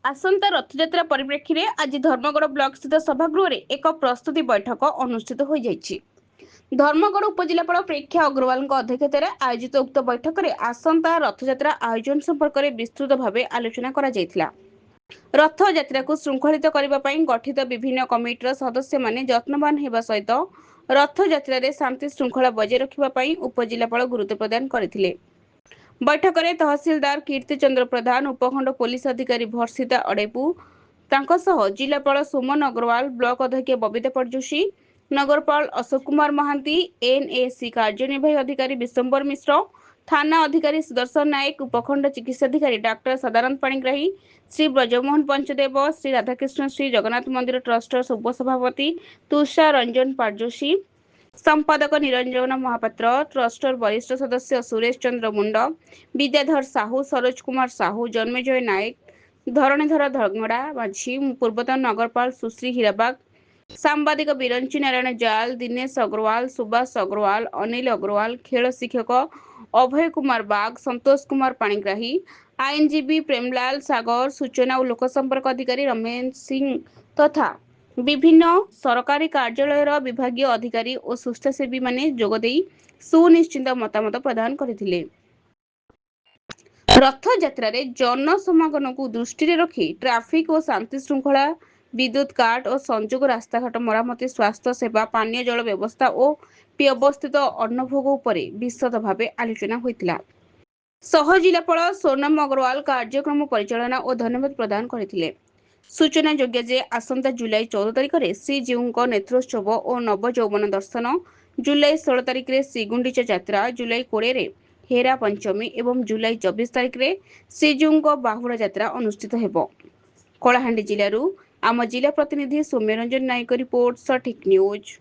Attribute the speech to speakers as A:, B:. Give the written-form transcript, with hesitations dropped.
A: आसंता रथयात्रा परिप्रेक्षी में आज धर्मगढ़ ब्लॉक स्थित सभागृह में एक प्रस्तुति बैठक अनुष्ठित हो जाइछि। धर्मगढ़ उपजिलापाल प्रेक्षा अग्रवाल अध्यक्षतार आयोजित उक्त बैठक में आसंता रथयात्रा आयोजन संपर्क में विस्तृत भाव आलोचना करा जायथिला। रथयात्रा को श्रृंखलित करने पर गठित विभिन्न कमिटर सदस्य माने यत्नवान होगा सहित रथयात्रा रे शांति श्रृंखला बजाय रखा उपजिलापाल गुरुत्व प्रदान करथिले। बैठक में तहसीलदार कीर्ति चंद्र प्रधान, उपखंड पुलिस अधिकारी भर्षिता अड़ेपू, जिलापाल सुमन अग्रवाल, ब्लॉक अध्यक्ष बबिता परजोशी, नगरपाल अशोक कुमार महांती, एनएसी कार्यनिर्वाही अधिकारी विश्वंबर मिश्र, थाना अधिकारी सुदर्शन नायक, उपखंड चिकित्साधिकारी डाक्टर सदानंद पाणिग्राही, श्री ब्रजमोहन पंचदेव, श्री राधाकृष्ण श्री जगन्नाथ मंदिर ट्रस्ट उपसभापति तुषार रंजन पारजोशी, संपादक निरंजन महापात्र, ट्रस्टर वरिष्ठ सदस्य सुरेश चंद्र मुंड, विद्याधर साहू, सरोज कुमार साहू, जन्मेजय नायक, धरणीधर धंगड़ा माझी, पूर्वतन नगरपाल सुश्री हीराबाग, सांबादिक बिरंची नारायण जाल, दिनेश अग्रवाल, सुभाष अग्रवाल, अनिल अग्रवाल, खेल शिक्षक अभय कुमार बाग, संतोष कुमार पाणिग्राही, आईनजीवी प्रेमलाल सागर, सूचना और लोकसंपर्क अधिकारी रमेश सिंह तथा विभिन्न सरकारी कार्यालय विभागीय अधिकारी और स्वेच्छासेवी माने जोगदे सुनिश्चित मतामत प्रदान करथिले। रथयात्रा रे जनसमागम को दृष्टि रखी ट्राफिक और शांति श्रृंखला, विद्युत काट और संजोग रास्ताघाट मरामती, स्वास्थ्य सेवा, पानीय जल व्यवस्था और व्यवस्थित अन्नभोग उपरे विशद भावे आलोचना होइतिला। सह जिलापाल सोनम अग्रवाल कार्यक्रम परिचालना और धन्यवाद प्रदान करथिले। सूचना योग्य जे आसंता जुलाई 14 तारिख में श्रीजीऊ नेत्रोत्सव और नव यौवन दर्शन, जुलाई 16 तारिख में श्रीगुंडीचा यात्रा, जुलाई 20 में हेरा पंचमी एवं जुलाई 24 तारिख में श्रीजीऊ बाहुड़ा यात्रा अनुष्ठित हेबो। कलाहांडी जिलूर आम जिला प्रतिनिधि सौम्यरंजन नायक रिपोर्ट, सठिक न्यूज।